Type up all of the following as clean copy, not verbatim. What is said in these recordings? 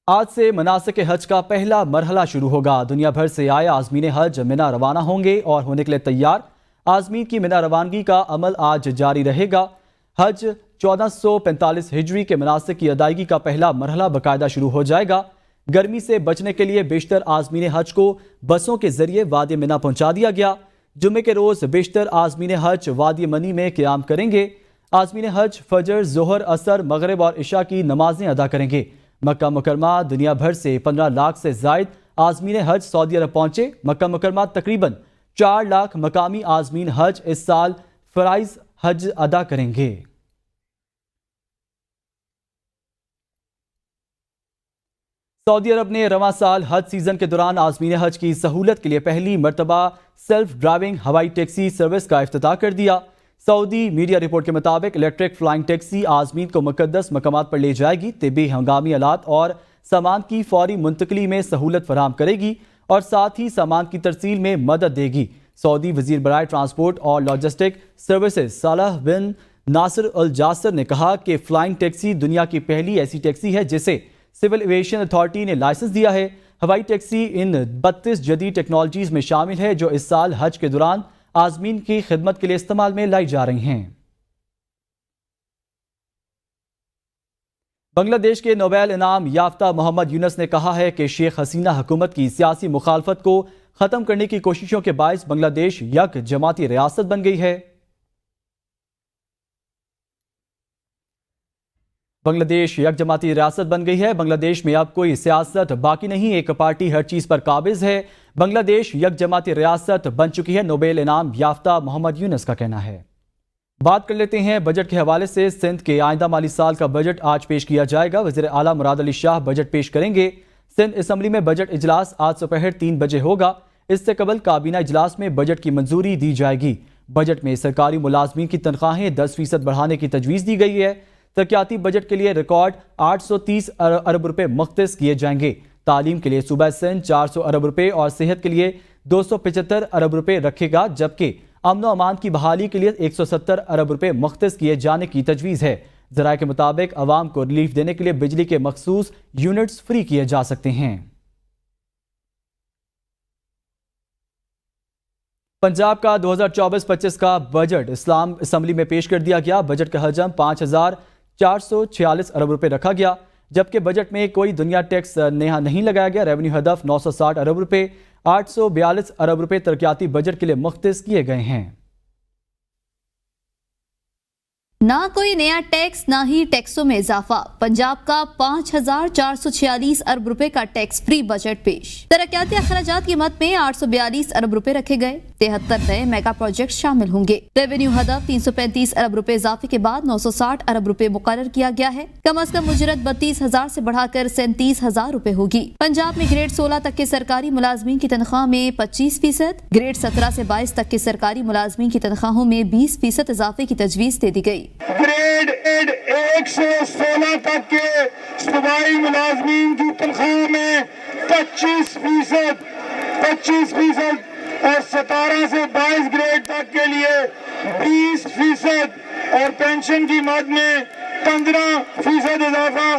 آج سے مناسک حج کا پہلا مرحلہ شروع ہوگا۔ دنیا بھر سے آئے عازمین حج منا روانہ ہوں گے اور ہونے کے لیے تیار۔ عازمین کی منا روانگی کا عمل آج جاری رہے گا۔ حج 1445 ہجری کے مناسک کی ادائیگی کا پہلا مرحلہ باقاعدہ شروع ہو جائے گا۔ گرمی سے بچنے کے لیے بیشتر عازمین حج کو بسوں کے ذریعے وادی منا پہنچا دیا گیا۔ جمعے کے روز بیشتر عازمین حج وادی منی میں قیام کریں گے۔ عازمین حج فجر، ظہر، عصر، مغرب اور عشاء کی نمازیں ادا کریں گے۔ مکہ مکرمہ دنیا بھر سے 15 لاکھ سے زائد عازمین حج سعودی عرب پہنچے۔ مکہ مکرمہ تقریباً 4 لاکھ مقامی عازمین حج اس سال فرائض حج ادا کریں گے۔ سعودی عرب نے رواں سال حج سیزن کے دوران عازمین حج کی سہولت کے لیے پہلی مرتبہ سیلف ڈرائیونگ ہوائی ٹیکسی سروس کا افتتاح کر دیا۔ سعودی میڈیا رپورٹ کے مطابق الیکٹرک فلائنگ ٹیکسی عازمین کو مقدس مقامات پر لے جائے گی، طبی ہنگامی آلات اور سامان کی فوری منتقلی میں سہولت فراہم کرے گی اور ساتھ ہی سامان کی ترسیل میں مدد دے گی۔ سعودی وزیر برائے ٹرانسپورٹ اور لاجسٹک سروسز صالح بن ناصر الجاسر نے کہا کہ فلائنگ ٹیکسی دنیا کی پہلی ایسی ٹیکسی ہے جسے سول ایویشن اتھارٹی نے لائسنس دیا ہے۔ ہوائی ٹیکسی ان 32 جدید ٹیکنالوجیز میں شامل ہے جو اس سال حج کے دوران عازمین کی خدمت کے لیے استعمال میں لائی جا رہی ہیں۔ بنگلہ دیش کے نوبیل انعام یافتہ محمد یونس نے کہا ہے کہ شیخ حسینہ حکومت کی سیاسی مخالفت کو ختم کرنے کی کوششوں کے باعث بنگلہ دیش یک جماعتی ریاست بن گئی ہے۔ بنگلہ دیش یک جماعتی ریاست بن گئی ہے۔ بنگلہ دیش میں اب کوئی سیاست باقی نہیں، ایک پارٹی ہر چیز پر قابض ہے۔ بنگلہ دیش یک جماعتی ریاست بن چکی ہے، نوبیل انعام یافتہ محمد یونس کا کہنا ہے۔ بات کر لیتے ہیں بجٹ کے حوالے سے۔ سندھ کے آئندہ مالی سال کا بجٹ آج پیش کیا جائے گا۔ وزیر اعلیٰ مراد علی شاہ بجٹ پیش کریں گے۔ سندھ اسمبلی میں بجٹ اجلاس آج دوپہر 3 بجے ہوگا۔ اس سے قبل کابینہ اجلاس میں بجٹ کی منظوری دی جائے گی۔ بجٹ میں سرکاری ملازمین کی تنخواہیں 10% بڑھانے کی تجویز دی گئی ہے۔ ترقیاتی بجٹ کے لیے ریکارڈ 830 ارب روپے مختص کیے جائیں گے۔ تعلیم کے لیے صوبہ سندھ 400 ارب روپے اور صحت کے لیے 275 ارب روپے رکھے گا، جبکہ امن و امان کی بحالی کے لیے 170 ارب روپے مختص کیے جانے کی تجویز ہے۔ ذرائع کے مطابق عوام کو ریلیف دینے کے لیے بجلی کے مخصوص یونٹس فری کیے جا سکتے ہیں۔ پنجاب کا 2024-25 کا بجٹ اسلام اسمبلی میں پیش کر دیا گیا۔ بجٹ کا حجم 5446 ارب روپے رکھا گیا، جبکہ بجٹ میں کوئی دنیا ٹیکس نیا نہیں لگایا گیا۔ ریونیو ہدف 960 ارب روپے، 842 ارب روپے ترقیاتی بجٹ کے لیے مختص کیے گئے ہیں۔ نہ کوئی نیا ٹیکس نہ ہی ٹیکسوں میں اضافہ، پنجاب کا 5446 ارب روپے کا ٹیکس فری بجٹ پیش۔ ترقیاتی اخراجات کی مد میں 842 ارب روپے رکھے گئے، 73 نئے میگا پروجیکٹ شامل ہوں گے۔ ریونیو ہدف 335 ارب روپے اضافے کے بعد 960 ارب روپے مقرر کیا گیا ہے۔ کم از کم اجرت 32,000 سے بڑھا کر 37,000 روپے ہوگی۔ پنجاب میں گریڈ 16 تک کے سرکاری ملازمین کی تنخواہ میں 25%، گریڈ 17 سے 22 تک کے سرکاری ملازمین کی تنخواہوں میں 20% اضافے کی تجویز دے دی گئی۔ گریڈ 1 سے 16 تک کے صوبائی ملازمین کی تنخواہ میں 25% اور 17 سے 22 گریڈ تک کے لیے 20% اور پینشن کی مد میں 15% اضافہ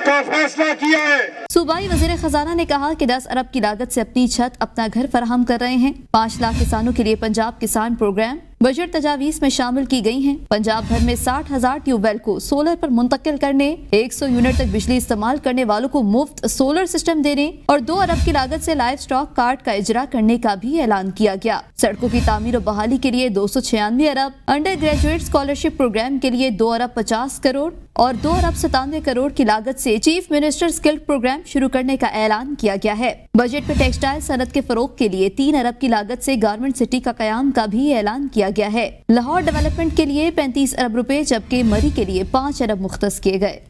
کا فیصلہ کیا ہے۔ صوبائی وزیر خزانہ نے کہا کہ 10 ارب کی لاگت سے اپنی چھت اپنا گھر فراہم کر رہے ہیں۔ 5 لاکھ کسانوں کے لیے پنجاب کسان پروگرام بجٹ تجاویز میں شامل کی گئی ہیں۔ پنجاب بھر میں 60,000 ٹیوب ویل کو سولر پر منتقل کرنے، 100 یونٹ تک بجلی استعمال کرنے والوں کو مفت سولر سسٹم دینے اور 2 ارب کی لاگت سے لائف سٹاک کارڈ کا اجرا کرنے کا بھی اعلان کیا گیا۔ سڑکوں کی تعمیر و بحالی کے لیے 296 ارب، انڈر گریجویٹ اسکالرشپ پروگرام کے لیے 2 ارب 50 کروڑ اور 2 ارب 97 کروڑ کی لاگت سے چیف منسٹر اسکلڈ پروگرام شروع کرنے کا اعلان کیا گیا ہے۔ بجٹ میں ٹیکسٹائل صنعت کے فروغ کے لیے 3 ارب کی لاگت سے گارمنٹ سٹی کا قیام کا بھی اعلان کیا گیا ہے۔ لاہور ڈیولپمنٹ کے لیے 35 ارب روپے جبکہ مری کے لیے 5 ارب مختص کیے گئے۔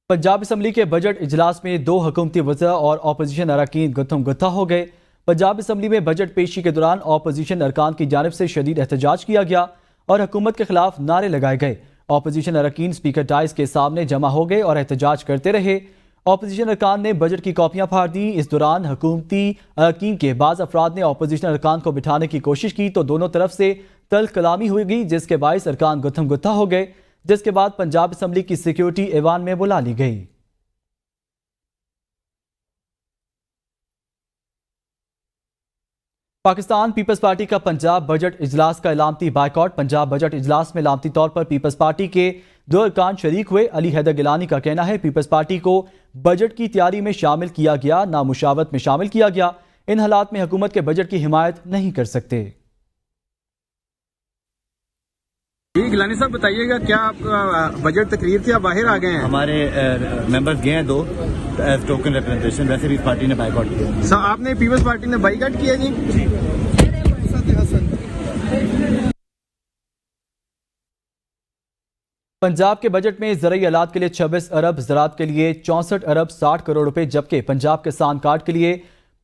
پنجاب اسمبلی کے بجٹ اجلاس میں 2 حکومتی وزراء اور اپوزیشن اراکین گتھم گتھا ہو گئے۔ پنجاب اسمبلی میں بجٹ پیشی کے دوران اپوزیشن ارکان کی جانب سے شدید احتجاج کیا گیا اور حکومت کے خلاف نعرے لگائے گئے۔ اپوزیشن اراکین اسپیکر ڈائز کے سامنے جمع ہو گئے اور احتجاج کرتے رہے۔ اپوزیشن ارکان نے بجٹ کی کاپیاں پھاڑ دیں۔ اس دوران حکومتی اراکین کے بعض افراد نے اپوزیشن ارکان کو بٹھانے کی کوشش کی تو دونوں طرف سے تلخ کلامی ہوئی گئی، جس کے باعث ارکان گتھم گتھا ہو گئے۔ جس کے بعد پنجاب اسمبلی کی سیکیورٹی ایوان میں بلا لی گئی۔ پاکستان پیپلز پارٹی کا پنجاب بجٹ اجلاس کا علامتی بائیکاٹ۔ پنجاب بجٹ اجلاس میں علامتی طور پر پیپلز پارٹی کے 2 ارکان شریک ہوئے۔ علی حیدر گیلانی کا کہنا ہے پیپلز پارٹی کو بجٹ کی تیاری میں شامل کیا گیا، نہ مشاورت میں شامل کیا گیا۔ ان حالات میں حکومت کے بجٹ کی حمایت نہیں کر سکتے۔ گیلانی صاحب بتائیے گا، کیا آپ بجٹ تقریر تھی، آپ باہر آ گئے ہیں؟ ہمارے ممبرز گئے ہیں 2 ایز ٹوکن ریپرزنٹیشن، ویسے بھی پارٹی نے بائیکاٹ کیا۔ سر آپ نے پیپلز پارٹی نے بائیکاٹ کیا جی؟ پنجاب کے بجٹ میں زرعی آلات کے لیے 26 ارب، زراعت کے لیے 64 ارب 60 کروڑ روپے، جبکہ پنجاب کسان کارڈ کے لیے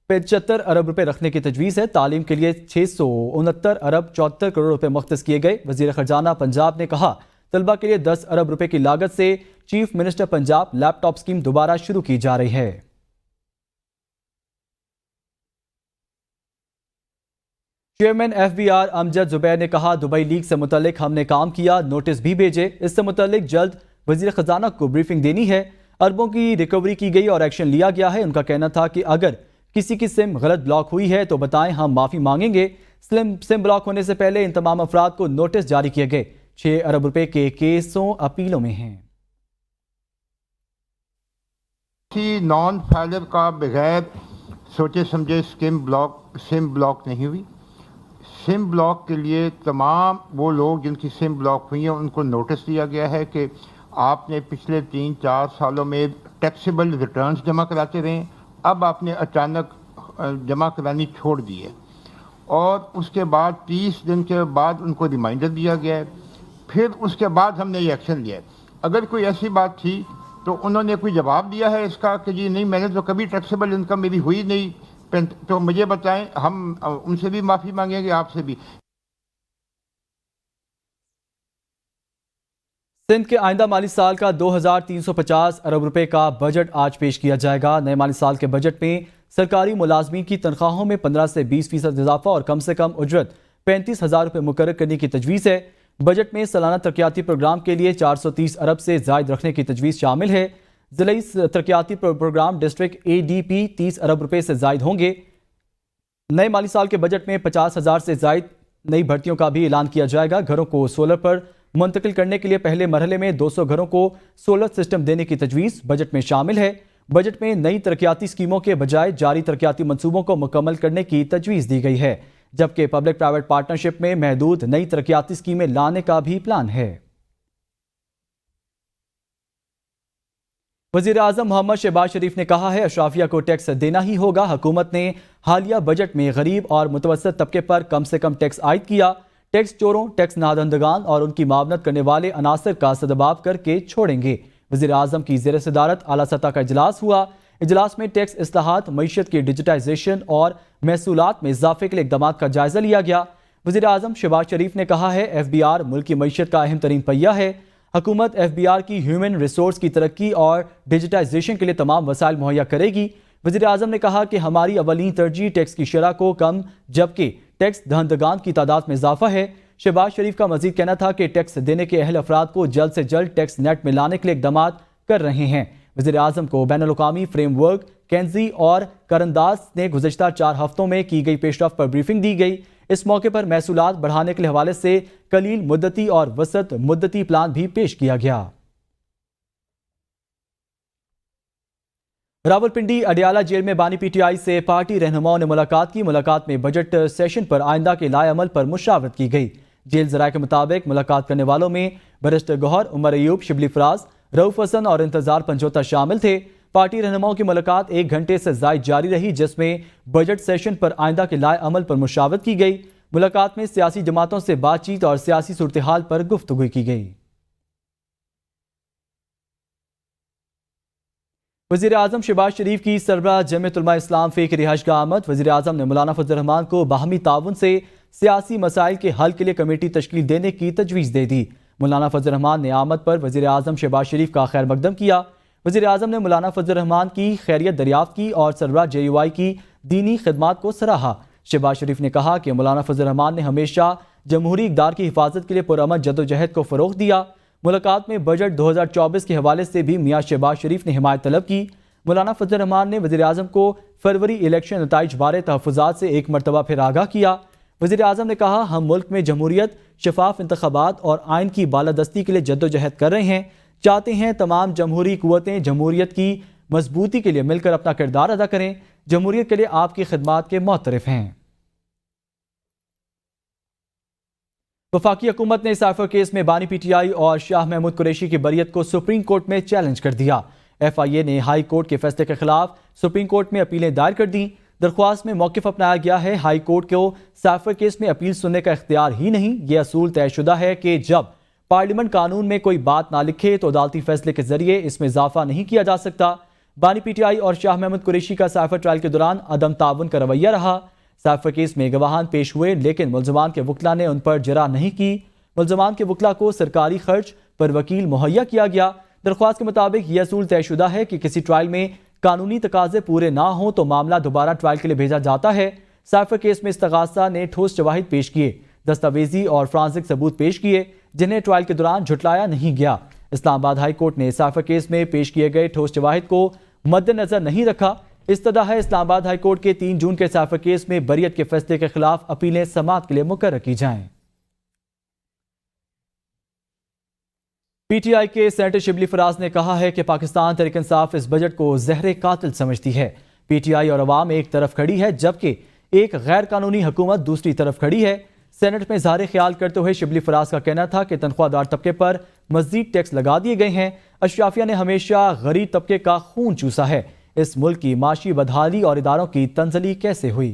75 ارب روپے رکھنے کی تجویز ہے۔ تعلیم کے لیے 669 ارب 74 کروڑ روپے مختص کیے گئے۔ وزیر خزانہ پنجاب نے کہا طلبہ کے لیے 10 ارب روپے کی لاگت سے چیف منسٹر پنجاب لیپ ٹاپ اسکیم دوبارہ شروع کی جا رہی ہے۔ چیئرمین FBR امجد زبیر نے کہا دبئی لیگ سے متعلق ہم نے کام کیا، نوٹس بھی بھیجے، اس سے متعلق جلد وزیر خزانہ کو بریفنگ دینی ہے۔ اربوں کی ریکوری کی گئی اور ایکشن لیا گیا ہے۔ ان کا کہنا تھا کہ اگر کسی کی سم غلط بلاک ہوئی ہے تو بتائیں، ہم معافی مانگیں گے۔ سم بلاک ہونے سے پہلے ان تمام افراد کو نوٹس جاری کیے گئے۔ 6 ارب روپے کے کیسوں اپیلوں میں ہیں۔ نان فائلر کا بغیر سوچے سمجھے سم بلاک نہیں ہوئی۔ سم بلاک کے لیے تمام وہ لوگ جن کی سم بلاک ہوئی ہیں ان کو نوٹس دیا گیا ہے کہ آپ نے پچھلے 3-4 سالوں میں ٹیکسیبل ریٹرنز جمع کراتے رہے، اب آپ نے اچانک جمع کرانی چھوڑ دی ہے، اور اس کے بعد 30 دن کے بعد ان کو ریمائنڈر دیا گیا ہے۔ پھر اس کے بعد ہم نے یہ ایکشن لیا ہے۔ اگر کوئی ایسی بات تھی تو انہوں نے کوئی جواب دیا ہے اس کا کہ جی نہیں، میں نے تو کبھی ٹیکسیبل انکم میری ہوئی نہیں، تو مجھے بتائیں، ہم ان سے بھی معافی مانگیں گے، آپ سے بھی۔ سندھ کے آئندہ مالی سال کا 2350 ارب روپے کا بجٹ آج پیش کیا جائے گا۔ نئے مالی سال کے بجٹ میں سرکاری ملازمین کی تنخواہوں میں 15 سے 20% اضافہ اور کم سے کم اجرت 35,000 روپے مقرر کرنے کی تجویز ہے۔ بجٹ میں سالانہ ترقیاتی پروگرام کے لیے 430 ارب سے زائد رکھنے کی تجویز شامل ہے۔ ضلعی ترقیاتی پروگرام ڈسٹرکٹ ADP 30 ارب روپے سے زائد ہوں گے۔ نئے مالی سال کے بجٹ میں 50,000 سے زائد نئی بھرتیوں کا بھی اعلان کیا جائے گا۔ گھروں کو سولر پر منتقل کرنے کے لیے پہلے مرحلے میں 200 گھروں کو سولر سسٹم دینے کی تجویز بجٹ میں شامل ہے۔ بجٹ میں نئی ترقیاتی اسکیموں کے بجائے جاری ترقیاتی منصوبوں کو مکمل کرنے کی تجویز دی گئی ہے، جبکہ پبلک پرائیویٹ پارٹنرشپ میں محدود نئی ترقیاتی اسکیمیں لانے کا بھی پلان ہے۔ وزیر اعظم محمد شہباز شریف نے کہا ہے اشرافیہ کو ٹیکس دینا ہی ہوگا۔ حکومت نے حالیہ بجٹ میں غریب اور متوسط طبقے پر کم سے کم ٹیکس عائد کیا۔ ٹیکس چوروں، ٹیکس نادہندگان اور ان کی معاونت کرنے والے عناصر کا سدباب کر کے چھوڑیں گے۔ وزیر اعظم کی زیر صدارت اعلیٰ سطح کا اجلاس ہوا۔ اجلاس میں ٹیکس اصلاحات، معیشت کی ڈیجیٹائزیشن اور محصولات میں اضافے کے لیے اقدامات کا جائزہ لیا گیا۔ وزیر اعظم شہباز شریف نے کہا ہے FBR ملک کی معیشت کا اہم ترین پہیہ ہے۔ حکومت FBR کی ہیومن ریسورس کی ترقی اور ڈیجیٹائزیشن کے لیے تمام وسائل مہیا کرے گی۔ وزیر اعظم نے کہا کہ ہماری اولین ترجیح ٹیکس کی شرح کو کم جبکہ ٹیکس دہندگان کی تعداد میں اضافہ ہے۔ شہباز شریف کا مزید کہنا تھا کہ ٹیکس دینے کے اہل افراد کو جلد سے جلد ٹیکس نیٹ میں لانے کے لیے اقدامات کر رہے ہیں۔ وزیر اعظم کو بین الاقوامی فریم ورک کینزی اور کرانداز نے گزشتہ 4 ہفتوں میں کی گئی پیش رفت پر بریفنگ دی گئی۔ اس موقع پر محصولات بڑھانے کے حوالے سے قلیل مدتی اور وسط مدتی پلان بھی پیش کیا گیا۔ راولپنڈی اڈیالہ جیل میں بانی PTI سے پارٹی رہنماؤں نے ملاقات کی۔ ملاقات میں بجٹ سیشن پر آئندہ کے لائے عمل پر مشاورت کی گئی۔ جیل ذرائع کے مطابق ملاقات کرنے والوں میں بیرسٹر گوہر، عمر ایوب، شبلی فراز، رؤف حسن اور انتظار پنجوتا شامل تھے۔ پارٹی رہنماؤں کی ملاقات 1 گھنٹے سے زائد جاری رہی، جس میں بجٹ سیشن پر آئندہ کے لائے عمل پر مشاورت کی گئی۔ ملاقات میں سیاسی جماعتوں سے بات چیت اور سیاسی صورتحال پر گفتگو کی گئی۔ وزیر اعظم شہباز شریف کی سربراہ جمعیت علماء اسلام فے کی رہائش گاہ آمد۔ وزیر اعظم نے مولانا فضل الرحمان کو باہمی تعاون سے سیاسی مسائل کے حل کے لیے کمیٹی تشکیل دینے کی تجویز دے دی۔ مولانا فضل الرحمان نے آمد پر وزیر اعظم شہباز شریف کا خیر مقدم کیا۔ وزیر اعظم نے مولانا فضل الرحمان کی خیریت دریافت کی اور سربراہ JUI کی دینی خدمات کو سراہا۔ شہباز شریف نے کہا کہ مولانا فضل الرحمان نے ہمیشہ جمہوری اقدار کی حفاظت کے لیے پرامن جدوجہد کو فروغ دیا۔ ملاقات میں بجٹ 2024 کے حوالے سے بھی میاں شہباز شریف نے حمایت طلب کی۔ مولانا فضل الرحمان نے وزیر اعظم کو فروری الیکشن نتائج بارے تحفظات سے ایک مرتبہ پھر آگاہ کیا۔ وزیر اعظم نے کہا، ہم ملک میں جمہوریت، شفاف انتخابات اور آئین کی بالادستی کے لیے جدوجہد کر رہے ہیں، چاہتے ہیں تمام جمہوری قوتیں جمہوریت کی مضبوطی کے لیے مل کر اپنا کردار ادا کریں، جمہوریت کے لیے آپ کی خدمات کے معترف ہیں۔ وفاقی حکومت نے سائفر کیس میں بانی پی ٹی آئی اور شاہ محمود قریشی کی بریت کو سپریم کورٹ میں چیلنج کر دیا۔ ایف آئی اے نے ہائی کورٹ کے فیصلے کے خلاف سپریم کورٹ میں اپیلیں دائر کر دیں۔ درخواست میں موقف اپنایا گیا ہے، ہائی کورٹ کو سائفر کیس میں اپیل سننے کا اختیار ہی نہیں، یہ اصول طے شدہ ہے کہ جب پارلیمنٹ قانون میں کوئی بات نہ لکھے تو عدالتی فیصلے کے ذریعے اس میں اضافہ نہیں کیا جا سکتا۔ بانی پی ٹی آئی اور شاہ محمود قریشی کا سائفر ٹرائل کے دوران عدم تعاون کا رویہ رہا۔ سائفر کیس میں گواہان پیش ہوئے لیکن ملزمان کے وکلاء نے ان پر جرح نہیں کی۔ ملزمان کے وکلاء کو سرکاری خرچ پر وکیل مہیا کیا گیا۔ درخواست کے مطابق یہ اصول طے شدہ ہے کہ کسی ٹرائل میں قانونی تقاضے پورے نہ ہوں تو معاملہ دوبارہ ٹرائل کے لیے بھیجا جاتا ہے۔ سائفر کیس میں استغاثہ نے ٹھوس شواہد پیش کیے، دستاویزی اور فرانسک ثبوت پیش کیے جنہیں ٹرائل کے دوران جھٹلایا نہیں گیا۔ اسلام آباد ہائی کورٹ نے سائفر کیس میں پیش کیے گئے ٹھوس شواہد کو مد نظر نہیں رکھا۔ استدعا ہے اسلام آباد ہائی کورٹ کے 3 جون کے سائفر کیس میں بریت کے فیصلے کے خلاف اپیلیں سماعت کے لیے مقرر کی جائیں۔ پی ٹی آئی کے سینیٹر شبلی فراز نے کہا ہے کہ پاکستان تحریک انصاف اس بجٹ کو زہر قاتل سمجھتی ہے۔ پی ٹی آئی اور عوام ایک طرف کھڑی ہے جبکہ ایک غیر قانونی حکومت دوسری طرف کھڑی ہے۔ سینٹ میں اظہار خیال کرتے ہوئے شبلی فراز کا کہنا تھا کہ تنخواہ دار طبقے پر مزید ٹیکس لگا دیے گئے ہیں۔ اشرافیہ نے ہمیشہ غریب طبقے کا خون چوسا ہے۔ اس ملک کی معاشی بدحالی اور اداروں کی تنزلی کیسے ہوئی؟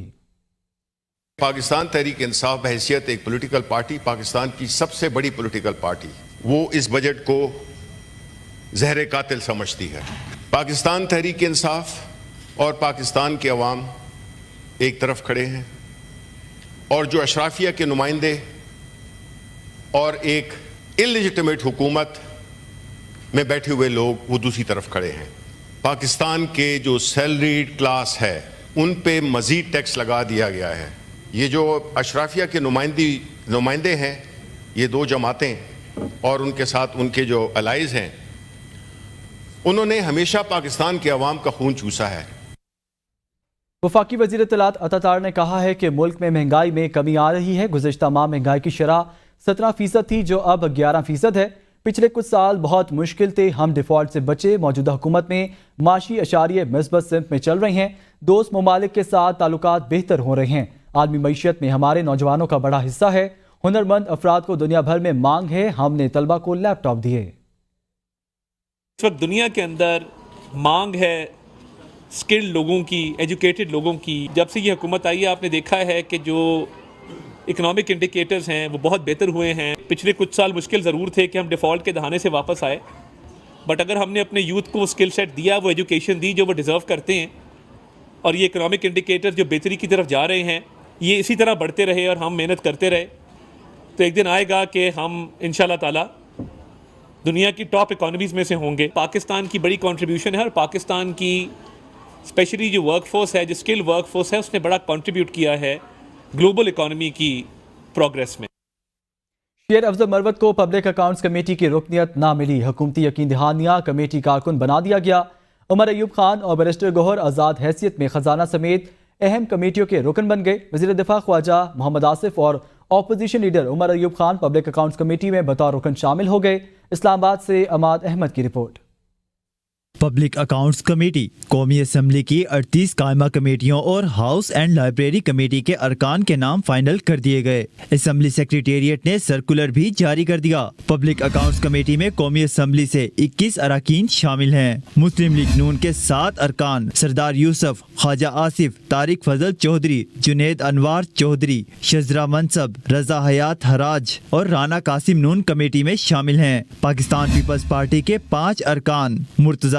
پاکستان تحریک انصاف بحیثیت ایک پولیٹیکل پارٹی، پاکستان کی سب سے بڑی پولیٹیکل پارٹی، وہ اس بجٹ کو زہر قاتل سمجھتی ہے۔ پاکستان تحریک انصاف اور پاکستان کے عوام ایک طرف کھڑے ہیں اور جو اشرافیہ کے نمائندے اور ایک انلیجٹمیٹ حکومت میں بیٹھے ہوئے لوگ وہ دوسری طرف کھڑے ہیں۔ پاکستان کے جو سیلریڈ کلاس ہے ان پہ مزید ٹیکس لگا دیا گیا ہے۔ یہ جو اشرافیہ کے نمائندے ہیں، یہ 2 جماعتیں اور ان کے ساتھ ان کے جو الائز ہیں، انہوں نے ہمیشہ پاکستان کے عوام کا خون چوسا ہے۔ وفاقی وزیر اطلاعات عطا نے کہا ہے کہ ملک میں مہنگائی میں کمی آ رہی ہے۔ گزشتہ ماہ مہنگائی کی شرح 17% تھی جو اب 11% ہے۔ پچھلے کچھ سال بہت مشکل تھے، ہم ڈیفالٹ سے بچے۔ موجودہ حکومت میں معاشی اشاریے مثبت سمت میں چل رہے ہیں، دوست ممالک کے ساتھ تعلقات بہتر ہو رہے ہیں۔ عالمی معیشت میں ہمارے نوجوانوں کا بڑا حصہ ہے، ہنرمند افراد کو دنیا بھر میں مانگ ہے، ہم نے طلبہ کو لیپ ٹاپ دیے۔ اس وقت دنیا کے اندر مانگ ہے اسکلڈ لوگوں کی، ایجوکیٹڈ لوگوں کی۔ جب سے یہ حکومت آئی ہے آپ نے دیکھا ہے کہ جو اکنامک انڈیکیٹرز ہیں وہ بہت بہتر ہوئے ہیں۔ پچھلے کچھ سال مشکل ضرور تھے کہ ہم ڈیفالٹ کے دہانے سے واپس آئے، بٹ اگر ہم نے اپنے یوتھ کو وہ اسکل سیٹ دیا، وہ ایجوکیشن دی جو وہ ڈیزرو کرتے ہیں، اور یہ اکنامک انڈیکیٹر جو بہتری کی طرف جا رہے ہیں، یہ اسی طرح بڑھتے رہے اور ہم محنت کرتے رہے تو ایک دن آئے گا کہ ہم انشاءاللہ تعالی دنیا کی ٹاپ اکانومیز میں سے ہوں گے۔ پاکستان کی بڑی کنٹریبیوشن ہے اور پاکستان کی اسپیشلی جو ورک فورس ہے، جو اسکل ورک فورس ہے، اس نے بڑا کنٹریبیوٹ کیا ہے گلوبل اکانومی کی پروگریس میں۔ شیر افضل مروت کو پبلک اکاؤنٹس کمیٹی کی رکنیت نہ ملی، حکومتی یقین دہانیہ کمیٹی کارکن بنا دیا گیا۔ عمر ایوب خان اور بیرسٹر گوہر آزاد حیثیت میں خزانہ سمیت اہم کمیٹیوں کے رکن بن گئے۔ وزیر دفاع خواجہ محمد آصف اور opposition leader Umar Ayub Khan public accounts committee میں بطور رکن شامل ہو گئے۔ اسلام آباد سے عماد احمد کی رپورٹ۔ پبلک اکاؤنٹس کمیٹی قومی اسمبلی کی 38 قائمہ کمیٹیوں اور ہاؤس اینڈ لائبریری کمیٹی کے ارکان کے نام فائنل کر دیے گئے۔ اسمبلی سیکریٹریٹ نے سرکولر بھی جاری کر دیا۔ پبلک اکاؤنٹس کمیٹی میں قومی اسمبلی سے 21 اراکین شامل ہیں۔ مسلم لیگ نون کے 7 ارکان سردار یوسف، خواجہ آصف، طارق فضل چودھری، جنید انوار چودھری، شزرا منصب، رضا حیات حراج اور رانا قاسم نون کمیٹی میں شامل ہیں۔ پاکستان پیپلز پارٹی کے 5 ارکان مرتضی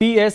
PS